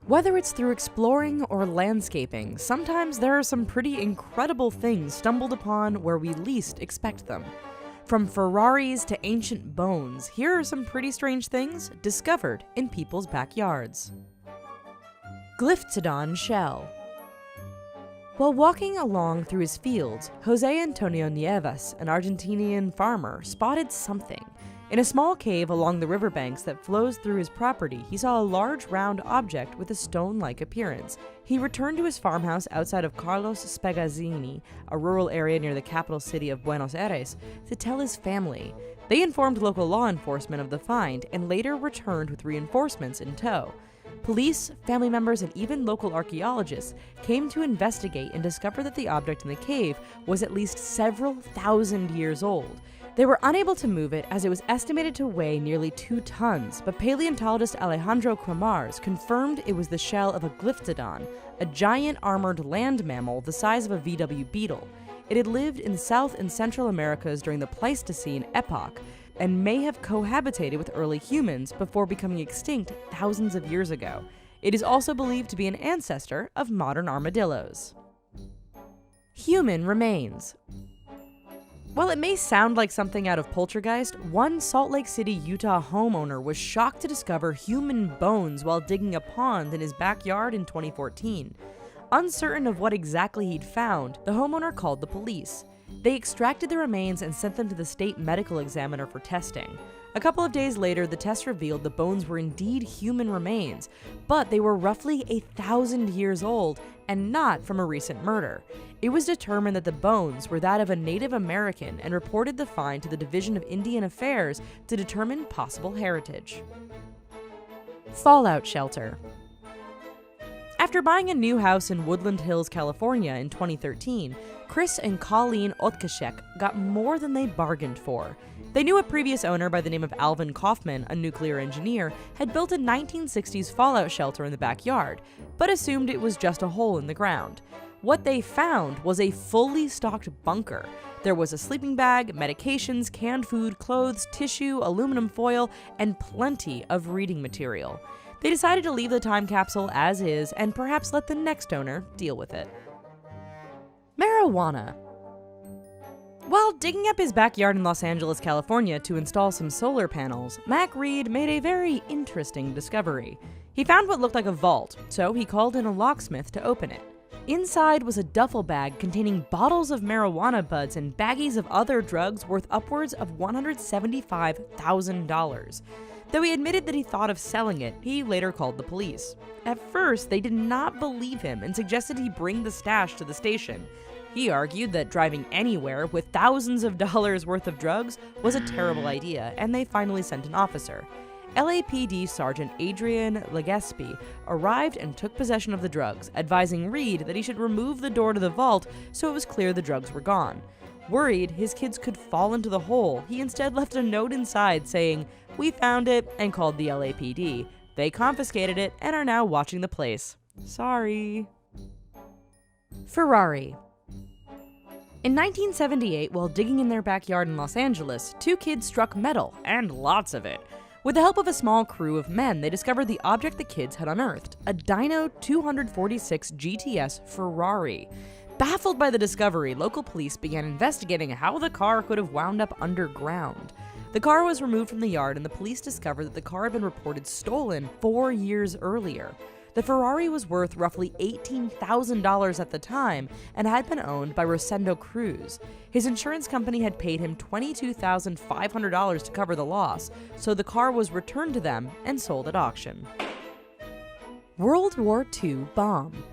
Whether it's through exploring or landscaping, sometimes there are some pretty incredible things stumbled upon where we least expect them. From Ferraris to ancient bones, here are some pretty strange things discovered in people's backyards. Glyptodon shell. While walking along through his fields, Jose Antonio Nieves, an Argentinian farmer, spotted something. In a small cave along the riverbanks that flows through his property, he saw a large round object with a stone-like appearance. He returned to his farmhouse outside of Carlos Spegazzini, a rural area near the capital city of Buenos Aires, to tell his family. They informed local law enforcement of the find and later returned with reinforcements in tow. Police, family members, and even local archaeologists came to investigate and discover that the object in the cave was at least several thousand years old. They were unable to move it as it was estimated to weigh nearly 2 tons, but paleontologist Alejandro Cremars confirmed it was the shell of a glyptodon, a giant armored land mammal the size of a VW beetle. It had lived in South and Central Americas during the Pleistocene epoch, and may have cohabitated with early humans before becoming extinct thousands of years ago. It is also believed to be an ancestor of modern armadillos. Human remains. While it may sound like something out of Poltergeist, one Salt Lake City, Utah homeowner was shocked to discover human bones while digging a pond in his backyard in 2014. Uncertain of what exactly he'd found, the homeowner called the police. They extracted the remains and sent them to the state medical examiner for testing. A couple of days later, the test revealed the bones were indeed human remains, but they were roughly 1,000 years old and not from a recent murder. It was determined that the bones were that of a Native American and reported the find to the Division of Indian Affairs to determine possible heritage. Fallout shelter. After buying a new house in Woodland Hills, California in 2013, Chris and Colleen Otkashek got more than they bargained for. They knew a previous owner by the name of Alvin Kaufman, a nuclear engineer, had built a 1960s fallout shelter in the backyard, but assumed it was just a hole in the ground. What they found was a fully stocked bunker. There was a sleeping bag, medications, canned food, clothes, tissue, aluminum foil, and plenty of reading material. They decided to leave the time capsule as is and perhaps let the next owner deal with it. Marijuana. While digging up his backyard in Los Angeles, California to install some solar panels, Mac Reed made a very interesting discovery. He found what looked like a vault, so he called in a locksmith to open it. Inside was a duffel bag containing bottles of marijuana buds and baggies of other drugs worth upwards of $175,000. Though he admitted that he thought of selling it, he later called the police. At first, they did not believe him and suggested he bring the stash to the station. He argued that driving anywhere with thousands of dollars worth of drugs was a terrible idea, and they finally sent an officer. LAPD Sergeant Adrian Legaspi arrived and took possession of the drugs, advising Reed that he should remove the door to the vault so it was clear the drugs were gone. Worried his kids could fall into the hole, he instead left a note inside saying, "We found it," and called the LAPD. They confiscated it and are now watching the place. Sorry. Ferrari. In 1978, while digging in their backyard in Los Angeles, 2 kids struck metal, and lots of it. With the help of a small crew of men, they discovered the object the kids had unearthed, a Dyno 246 GTS Ferrari. Baffled by the discovery, local police began investigating how the car could have wound up underground. The car was removed from the yard, and the police discovered that the car had been reported stolen 4 years earlier. The Ferrari was worth roughly $18,000 at the time and had been owned by Rosendo Cruz. His insurance company had paid him $22,500 to cover the loss, so the car was returned to them and sold at auction. World War II bomb.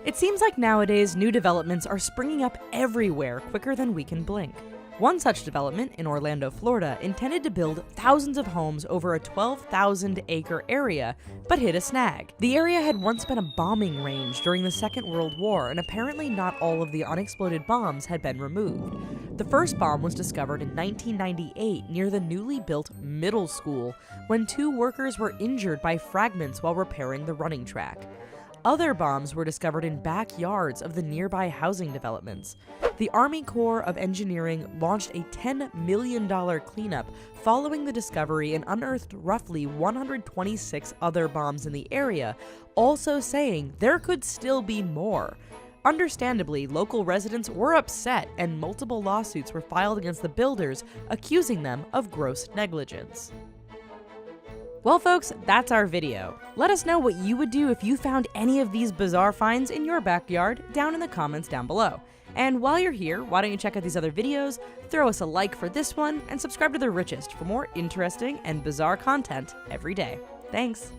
It seems like nowadays new developments are springing up everywhere quicker than we can blink. One such development in Orlando, Florida, intended to build thousands of homes over a 12,000-acre area, but hit a snag. The area had once been a bombing range during the Second World War, and apparently not all of the unexploded bombs had been removed. The first bomb was discovered in 1998 near the newly built middle school, when 2 workers were injured by fragments while repairing the running track. Other bombs were discovered in backyards of the nearby housing developments. The Army Corps of Engineering launched a $10 million cleanup following the discovery and unearthed roughly 126 other bombs in the area, also saying there could still be more. Understandably, local residents were upset and multiple lawsuits were filed against the builders, accusing them of gross negligence. Well folks, that's our video. Let us know what you would do if you found any of these bizarre finds in your backyard down in the comments down below. And while you're here, why don't you check out these other videos, throw us a like for this one, and subscribe to The Richest for more interesting and bizarre content every day. Thanks!